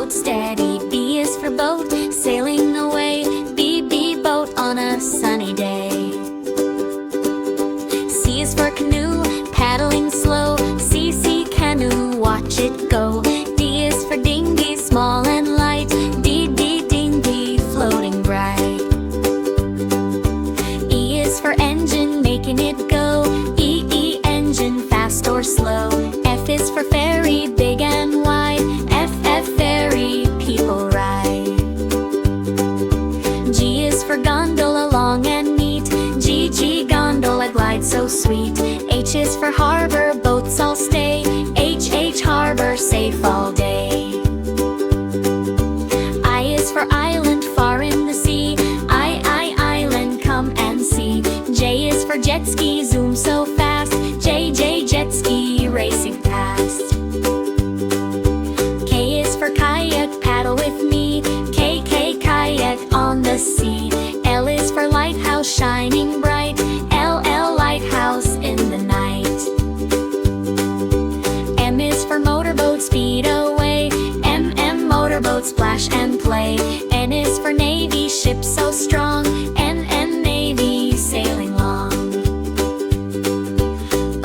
hold steady. B is for boat, sailing away. B boat on a sunny day. C is for canoe, paddling slow. C canoe, watch it go. D is for dinghy, small and light. D dinghy, floating bright. E is for engine, making it go. E engine, fast or slow. F is for ferry, big and wide. F ferry, people ride. G is for gondola, long and neat. G gondola, glide so sweet. H is for harbor, boats all stay. H harbor, safe all day. I is for island, far in the sea. I island, come and see. J is for jet ski, zoom so fast. J jet ski, racing past. K is for kayak, paddle with me. K kayak on the sea. L is for lighthouse, shining bright. L lighthouse in the night. M is for motorboat, speed away. M motorboat, splash and play. N is for navy, ship so strong. N navy, sailing long.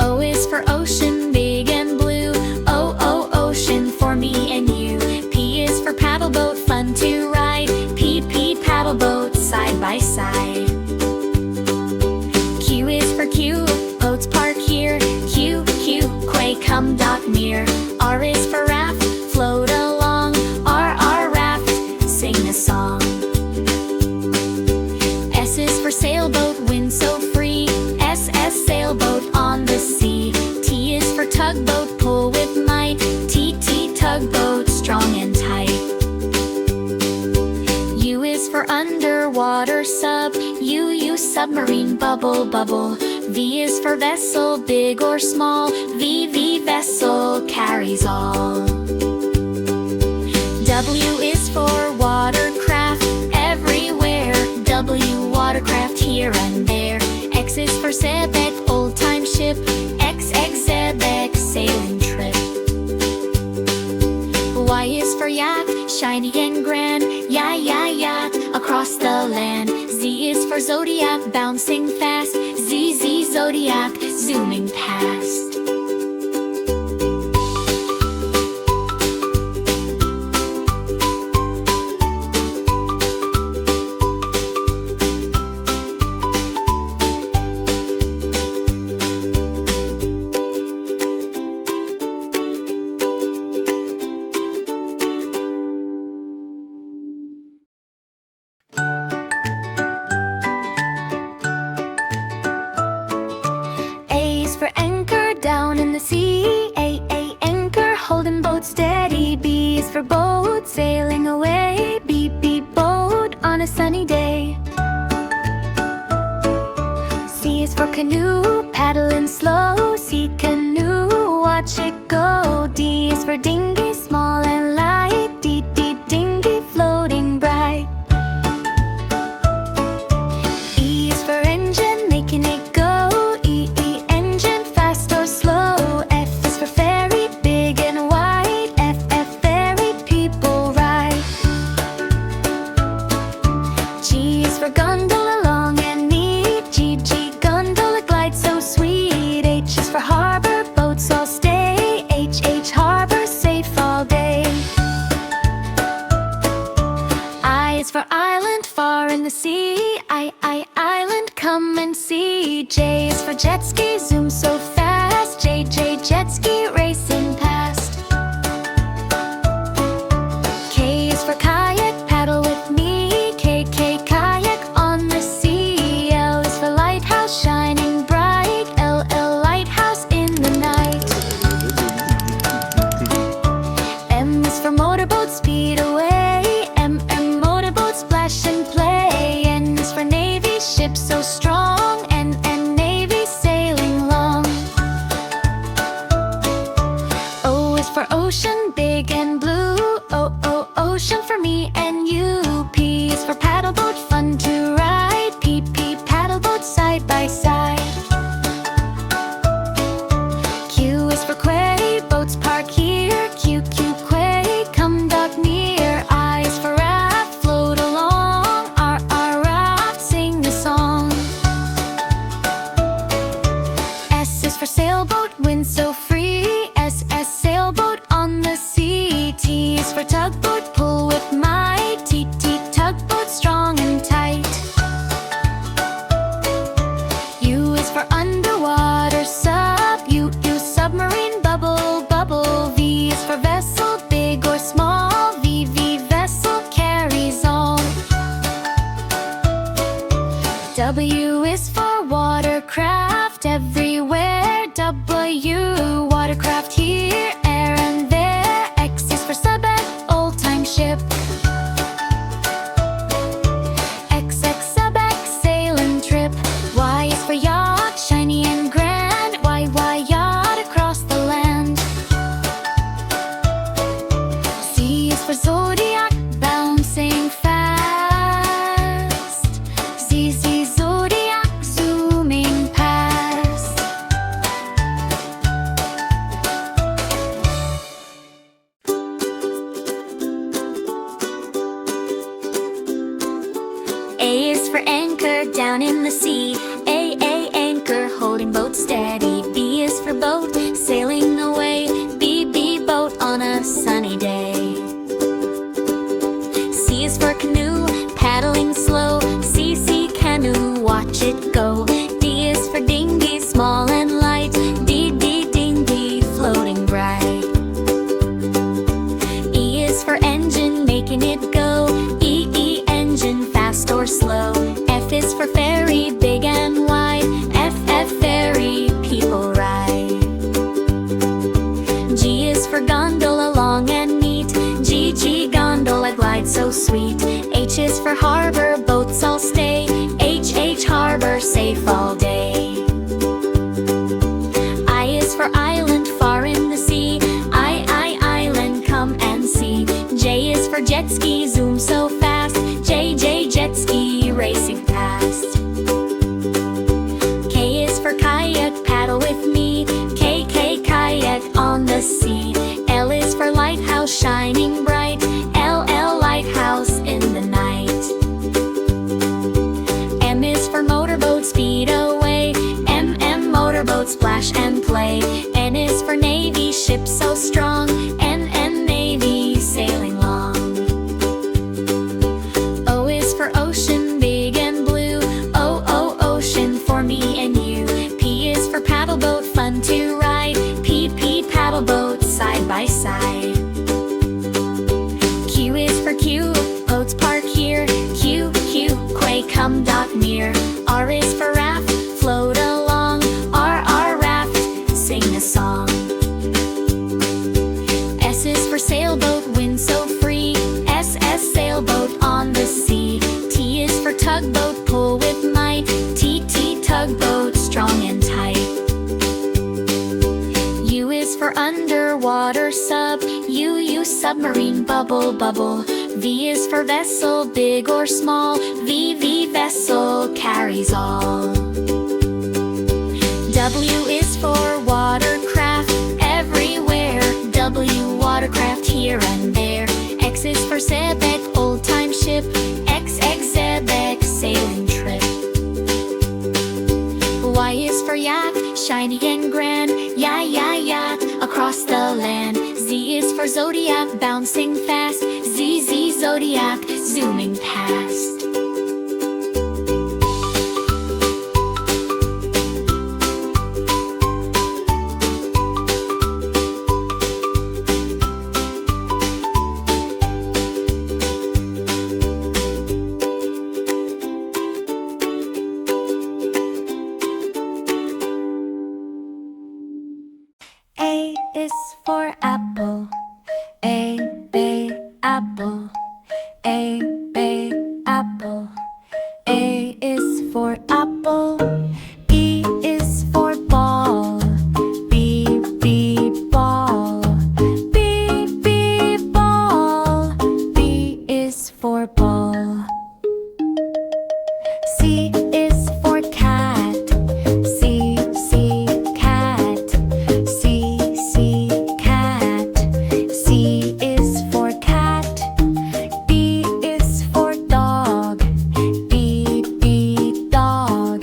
O is for ocean, big and blue. O ocean, for me and you. P is for paddle boat, fun to ride. P paddle boat, side by side. Q is for queue, boats park here. Q quay, come dock near. R is for raft, float along. R raft, sing a song. S is for sailboat, wind so free. S sailboat on the sea. T is for tugboat, pull with might. T tugboat, strong and tight. U is for underwater, sub. U submarine, bubble. V is for vessel, big or small. V vessel, carries all. W is for watercraft, everywhere. W watercraft, here and there. X is for xebec, old time ship. X xebec, sailing trip. Y is for yacht, shiny and grand. Yacht, across the land. Z is for zodiac, bouncing fast. Z zodiac, zooming past. Down in the sea, A anchor, holding boat steady. B is for boat, sailing away. B boat on a sunny day. C is for canoe, paddling slow. C canoe, watch it go. D is for dinghy, small and light. D dinghy, floating bright. E is for engine, making it go. E engine, fast or slow. F is for ferry, big and wide. F ferry, people ride. G is for gondola, long and neat. G gondola, glide so sweet. H is for harbor, boats all stay. H harbor, safe all day. I is for island, far in the sea. I island, come and see. J is for jet ski, zoom so fast. J jet ski, racing past. K is for kayak, paddle with me. K kayak on the sea. L is for lighthouse, shining bright. L lighthouse in the night. M is for motorboat, speed away. M motorboat, splash and play. N is for navy, ship so strong. N navy, sailing long. O is for ocean, big and blue. Ocean, for me and you. P is for paddle boat, fun to ride. P paddle boat, side by side. Q is for quay, boats park here. Q quay, come dock near. W is for watercraft everywhere. W, watercraft here, air and there. X is for Sabbath, old-time ship. XX, Sabbath, sail and trip. Y is for yacht, shiny and grand. Y, yacht across the land. Z is for zodiac, bouncing fast. Z, zodiac, zooming past. A is for anchor, down in the sea. A, anchor, holding boat steady. B is for boat, sailing away. B, boat on a sunny day. C is for canoe, paddling slow. C, canoe, watch it go. D is for dinghy, small and light. D, dinghy, floating bright. E is for engine, making it go. E, engine, fast or slow. F is for ferry, big and wide. F, ferry, people ride. G is for gondola, long and neat. G, gondola, glide so sweet. H is for harbor, boats all stay. H, harbor, safe all day. I is for island, far in the sea. I, island, come and see. J is for jet ski, zoom so fast. J, jet ski, racing past. K is for kayak, paddle with me. K, kayak on the sea. L is for lighthouse, shining bright. L, lighthouse in the night. M is for motorboat, speed away. M, motorboat, splash and play. N is for navy, ship so strong. N, navy, sailing long. O is for ocean, big and blue. O, ocean for me and you. P is for paddle boat, fun to ride. P, paddle boat, side by side. Q is for queue, boats park here. Q, quay, come dock near. R is for raft, float along. R, raft, sing a song. S is for sailboat, wind so free. S, sailboat on the sea. T is for tugboat, pull with might. T, tugboat, strong and tight. U is for underwater sub. U, submarine, bubble, bubble. V is for vessel, big or small. V, vessel, carries all. W is for watercraft everywhere. W, watercraft here and there. X is for Sebek, old-time ship. X, Sebek, sailing trip. Y is for yacht, shiny and grand. Yacht, across the land. Z is for zodiac, bouncing fast. Z, zodiac, zooming past. A is for apple. A, apple. A, apple. A is for apple. B is for ball. B, ball. B, ball. B is for ball. C is for cat. C, cat. C, cat. C is for cat. D is for dog. D, dog.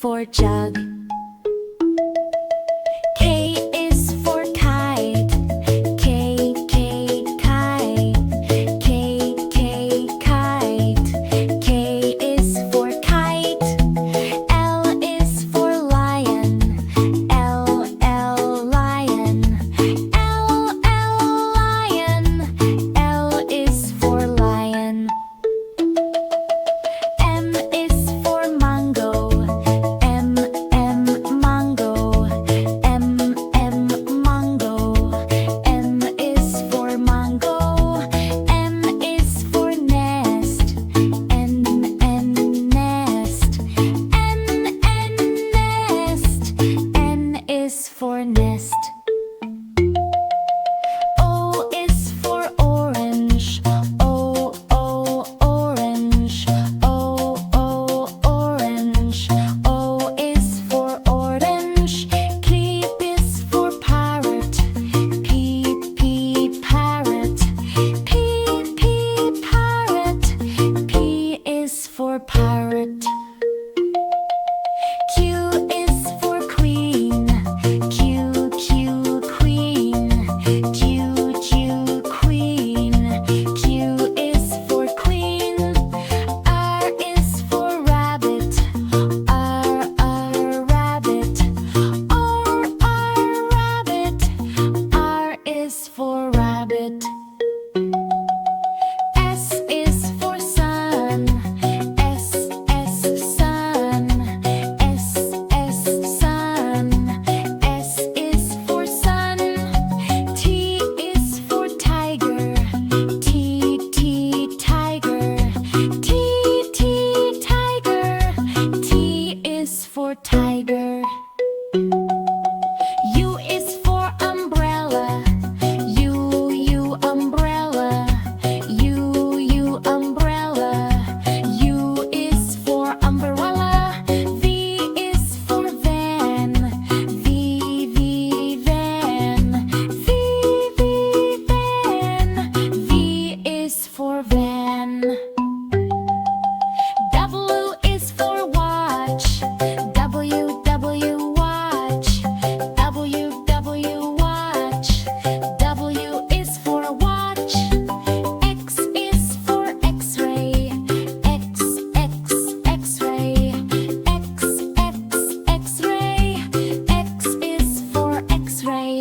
for jug. K is for kite. K, kite. K, kite. K is for kite. L is for lion. L, lion. L, lion. L is for lion. M is for mango. M, mango. M, mango. M is for mango. M is for nest. N, nest. N, nest. N is for nest. O is for orange. O, orange. O, orange. O is for orange. P is for parrot. P, parrot. P, parrot. P is for parrot. Q is for queen. Q, queen. Q, queen. Q is for queen. R is for rabbit. R, rabbit. R, rabbit. R is for rabbit. S is for sun. S, sun. S, sun. S is for sun. T is for tiger. T, tiger. T, tiger. T is for tiger. U is for umbrella. U, umbrella. U, umbrella. U is for umbrella. V is for van. V, van. V, van. V is for van. W is for watch. W, watch. W, watch. W is for watch. X is for x-ray. X, x-ray. X, x-ray. X is for x-ray.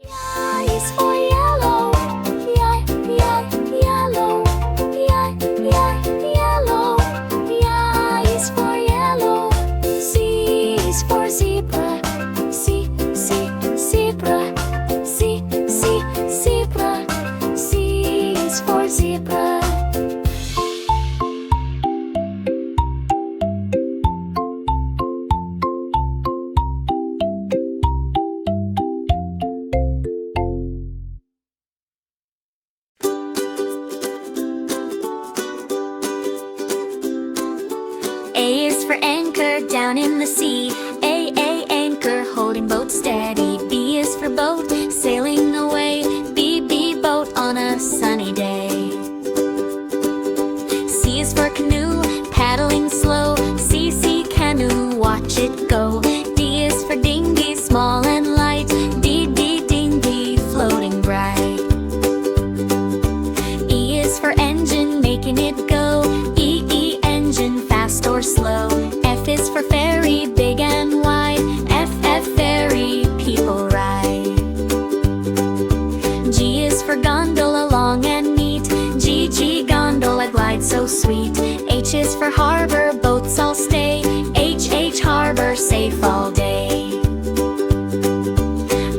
Y is for yellow. Yellow. Yellow. Y is for yellow. Z is for zebra. Zebra. Zebra. Z is for zebra. A is for anchor down in the sea. A, anchor holding boat steady. B is for boat sailing away. B, boat on a sunny day. C is for canoe paddling slow. C, canoe watch it go. D is for dinghy small and light. D, dinghy floating bright. E is for engine making it go. E, engine fast or slow. F is for ferry big and wide. F, ferry people ride. G is for gondola long and neat. G, gondola glide so sweet. H is for harbor boats all stay. H, harbor safe all day.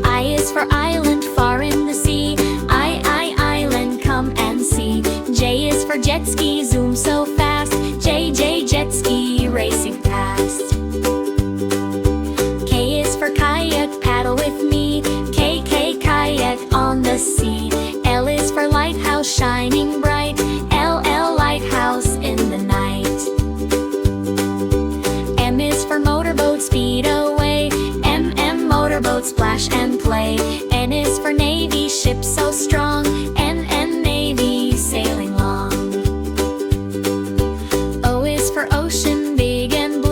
I is for island far in the sea. I, island come and see. J is for jet ski zoom so fast. J, jet ski racing past. K is for kayak paddle with me. K, kayak on the sea. L is for lighthouse shining bright. L, lighthouse in the night. M is for motorboat speed away. M, motorboat splash and play. N is for navy ship so strong. N, navy sailing long. O is for ocean big and blue.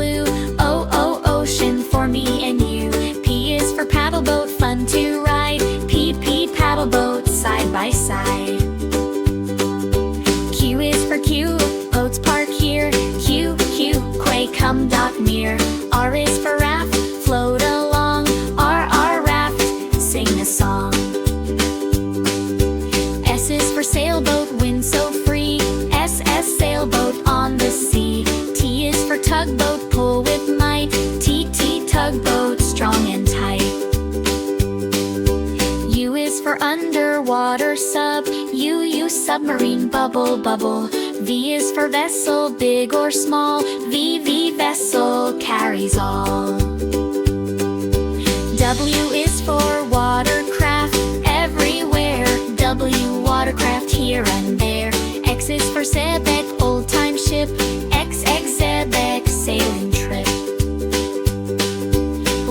tugboat, pull with might. T tugboat, strong and tight. U is for underwater, sub. U submarine, bubble bubble. V is for vessel, big or small. V vessel, carries all. W is for watercraft, everywhere. W watercraft, here and there. X is for xebec, old-time ship. X xebec, sailing trip.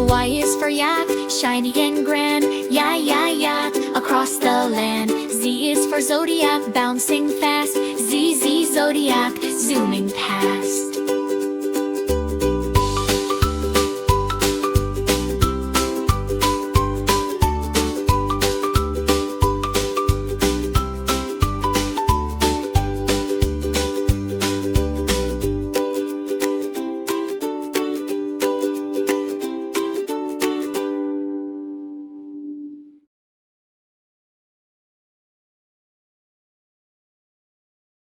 Y is for yak, shiny and grand. Yacht, across the land. Z is for zodiac, bouncing fast. Z zodiac, zooming